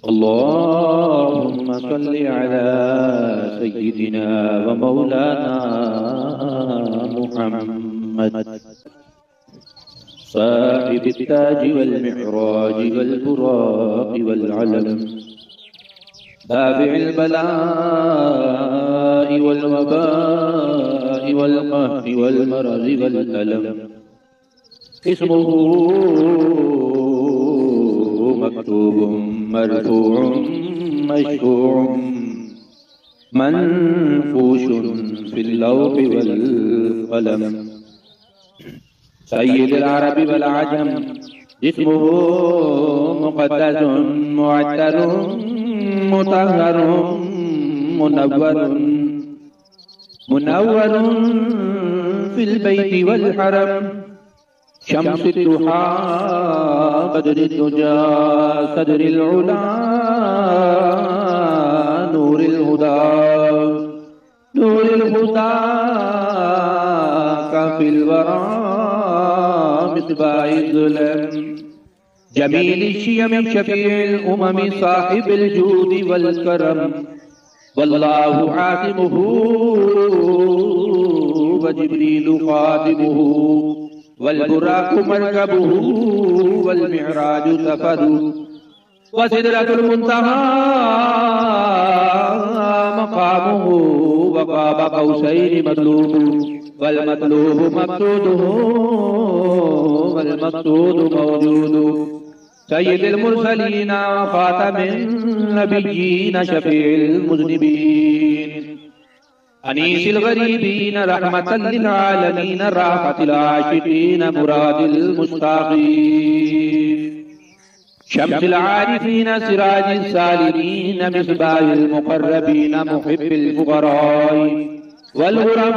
अल्लाहुम्मा सल्लि अला सय्यिदिना व मौलाना मुहम्मद साहिबित ताज वल मिअराज वल बुराक वल अलम दाफ़िअल बलाइ वल वबाइ वल क़हरि वल मरज़ि वल अलम इस्मुहु मक्तूबुम मरफ़ूउम मशफ़ूउम मनफ़ूशुन फ़िल लौहि वल क़लम सय्यिदुल अरबि वल अजम इस्मुहु मुक़द्दसुन मुअत्तरुन मुतहहरुन मुनव्वरुन फ़िल बैति वल हरम शम्सुद दुहा बद्रुद दुजा सदरिल उला नूरिल हुदा काफिल वरा मिसबाहिल ज़ुलम जमील शियम शफीउल उमम साहिबिल जूद वल करम वल्लाहु आसिमुहु व जिब्रीलु ख़ादिमुहु वल बुराक़ु मरकबुहु वल मिअराजु सफ़रुहु व सिदरतुल मुंतहा मक़ामुहु व क़ाब क़ौसैनि मतलूबुहु वल मतलूबु मक़सूदुहु वल मक़सूदु मौजूदुहु सय्यिदुल मुरसलीन ख़ातमिन नबिय्यीन शफ़ीउल मुज़निबीन अनीसिल गरीबीन रहमतल लिल आलमीन राहतिल आशिकीन मुरादिल मुश्ताक़ीन शम्सिल आरिफीन सिराजिस सालिकीन मिस्बाहिल मुक़र्रबीन मुहिब्बिल फ़ुक़राइ वल ग़ुरबाइ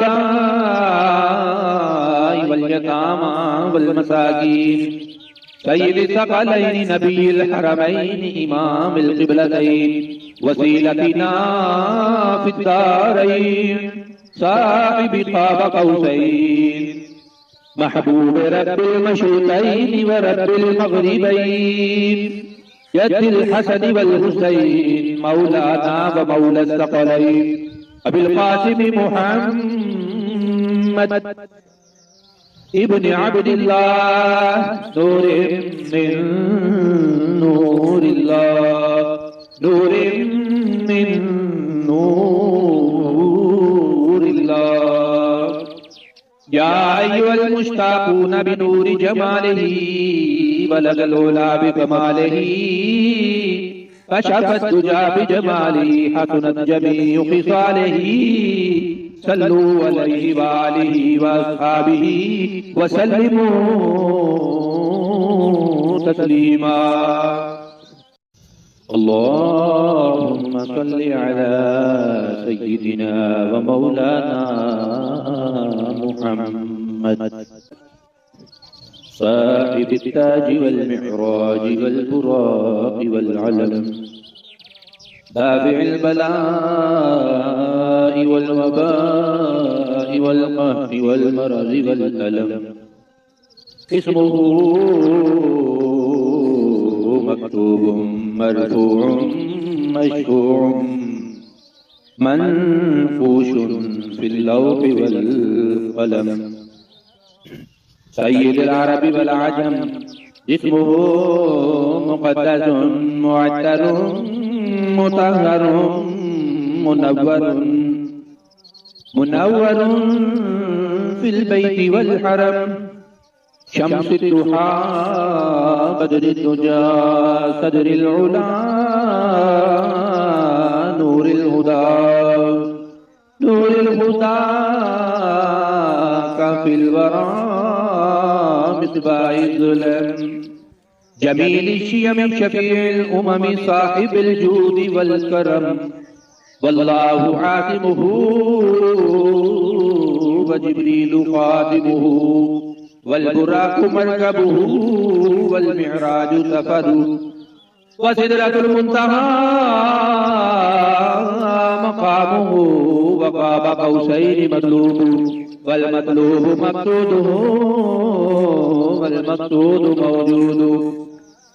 वल यतामा वल मसाकीन सय्यिदिस सकलैन नबिय्यिल हरमैन इमामिल क़िबलतैन वसीलतिना फिद दारैन साहिबि क़ाब क़ौसैन महबूब रब्बिल मशरिक़ैन व रब्बिल मग़रिबैन यद्दिल हसन वल हुसैन मौलाना व मौला सकलैन अबिल क़ासिम मुहम्मद इब्न अब्दिल्लाह नूरिन मिन नूरिल्लाह नूरिन मिन नूरिल्लाह या अय्युहल मुश्ताक़ून बिनूरि जमालिही बलगल उला बिकमालिही कशफत दुजा बिजमालिही हसनत जमीउ ख़िसालिही सल्लू अलैहि व आलिहि व अस्हाबिही व सल्लिमू तस्लीमा अल्लाहुम्मा सल्लि अला सय्यिदिना व मौलाना मुहम्मद साहिबित ताज वल मिअराज वल बुराक वल अलम दाफ़िअल बलाइ वल वबाइ वल क़हरि वल मरज़ि वल अलम इस्मुहु मक्तूबुम मरफ़ूउम मशफ़ूउम मनफ़ूशुन फ़िल लौहि वल क़लम सय्यिदुल अरबि वल अजम इस्मुहु मुक़द्दसुन मुअत्तरुन मुतहहरुन मुनव्वरुन फ़िल बैति वल हरम शम्सुद दुहा बद्रुद दुजा सदरिल उला नूरिल हुदा काफिल वरा मिसबाहिल ज़ुलम जमील शियम शफीउल उमम साहिबिल जूद वल करम वल्लाहु आसिमुहु व जिब्रीलु ख़ादिमुहु वल बुराक़ु मरकबुहु वल मिअराजु सफ़रुहु व सिदरतुल मुंतहा मक़ामुहु व क़ाब क़ौसैनि मतलूबुहु वल मतलूबु मक़सूदुहु वल मक़सूदु मौजूदुहु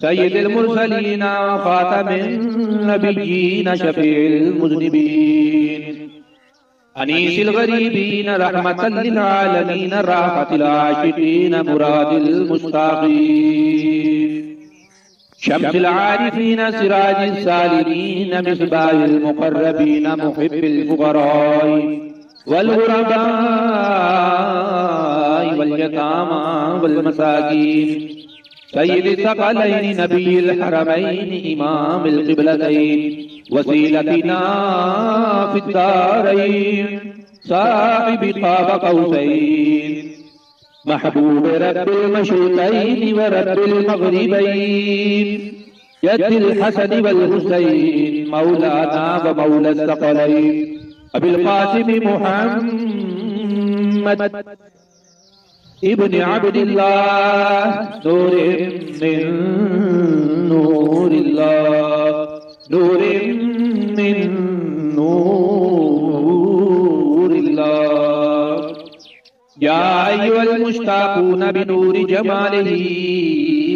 सय्यिदिल मुरसलीन व खातमिन नबिय्यीन शफीइल मुज़निबीन अनीसिल गरीबीन रहमतल लिल आलमीन राहतिल आशिकीन मुरादिल मुश्ताक़ीन शम्सिल आरिफीन सिराजिस सालिकीन मिस्बाहिल मुक़र्रबीन मुहिब्बिल फुक़राई वल गुरबाई वल यतामा वल मसाकीन सय्यिदिस सकलैनि नबिय्यिल हरमैनि इमामिल क़िबलतैन वसीलतिना फिद्दारैन साहिबि क़ाब क़ौसैन महबूब रब्बिल मशरिक़ैन व रब्बिल मग़रिबैन यद्दिल हसन वल हुसैन मौलाना व मौला सकलैन अबिल क़ासिम मुहम्मद इब्न अब्दिल्लाह नूरे मिन नूरिल्लाह नूरे मिन नूरिल्लाह या अय्युहल मुश्ताक़ून बिनूरि जमालिही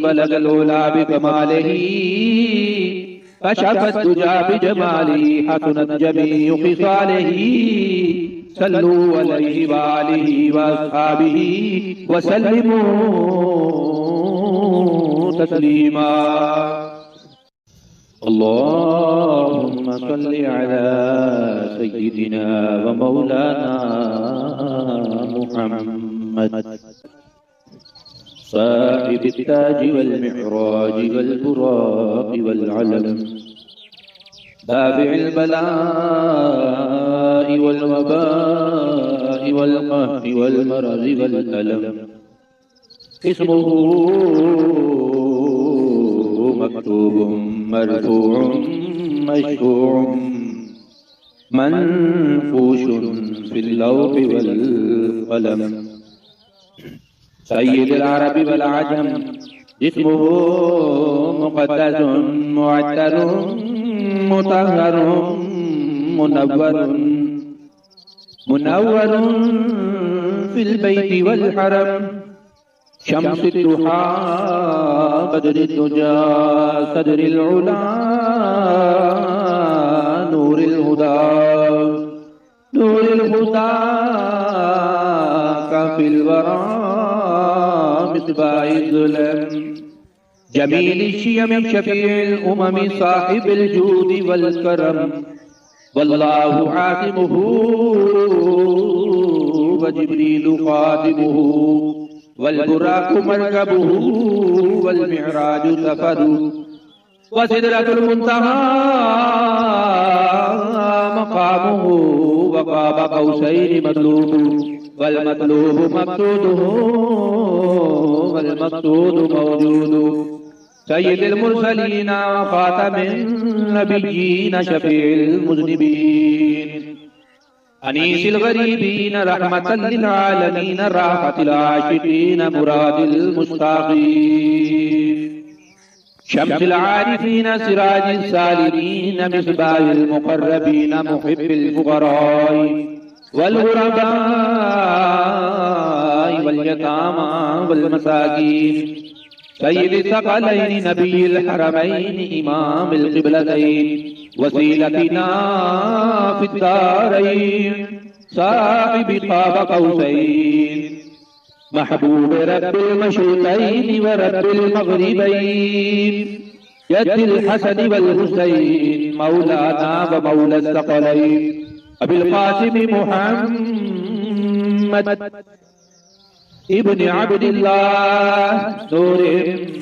बलगल उला बिकमालिही कशफत दुजा बिजमालिही हसनत जमीउ ख़िसालिही सल्लू अलैहि व आलिहि व अस्हाबिही व सल्लिमू तस्लीमा। अल्लाहुम्मा सल्लि अला सय्यिदिना व मौलाना मुहम्मद साहिबित ताज वल मिअराज वल बुराक़ वल अलम दाफ़िइल बला'i वल वबा'i वल क़हरि वल मरज़ि वल अलम इस्मुहु मक्तूबुम मरफ़ूउम मशफ़ूउम मनफ़ूशुन फ़िल लौहि वल क़लम सय्यिदुल अरबि वल अजम इस्मुहु मुक़द्दसुन मुअत्तरुन मुतहहरुन मुनव्वरुन फ़िल बैति वल हरम शम्सिद दुहा बदरिद दुजा सदरिल उला नूरिल हुदा काफिल वरा मिस्बाहिज़ ज़ुलम जमील शियम शफीइल उमम साहिबिल जूद वल करम वल्लाहु आसिमुहु व जिब्रीलु ख़ादिमुहु वल बुराक़ु मरकबुहु वल मिअराजु सफ़रुहु व सिदरतुल मुंतहा मक़ामुहु व क़ाब क़ौसैनि मतलूबुहु वल मतलूबु मक़सूदुहु वल मक़सूदु मौजूदुहु सय्यिदिल मुरसलीन व ख़ातमिन नबिय्यीन शफीइल मुज़निबीन अनीसिल गरीबीन रहमतल लिल आलमीन राहतिल आशिकीन मुरादिल मुश्ताक़ीन शम्सिल आरिफीन सिराजिस सालिकीन मिस्बाहिल मुक़र्रबीन मुहिब्बिल फुक़राई वल गुरबाई वल यतामा वल मसाकीन सय्यिदिस सकलैनि नबिय्यिल हरमैनि इमामिल क़िबलतैन वसीलतिना फिद्दारैन साहिबि क़ाब क़ौसैन महबूब रब्बिल मशरिक़ैन व रब्बिल मग़रिबैन यद्दिल हसन वल हुसैन मौलाना व मौला सकलैन अबिल क़ासिम मुहम्मद इब्न अब्दिल्लाह नूरे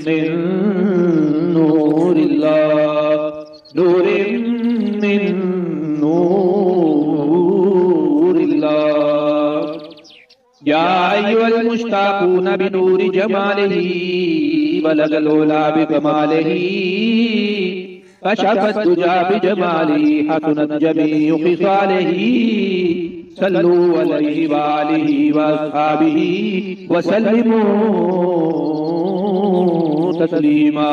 मिन नूरिल्लाह नूरे मिन नूरिल्लाह या अय्युहल मुश्ताक़ून बिनूरि जमालिही बलगल उला बिकमालिही कशफत दुजा बिजमालिही हसनत जमीउ ख़िसालिही सल्लू अलैहि व आलिहि व अस्हाबिही व सल्लिमू तस्लीमा।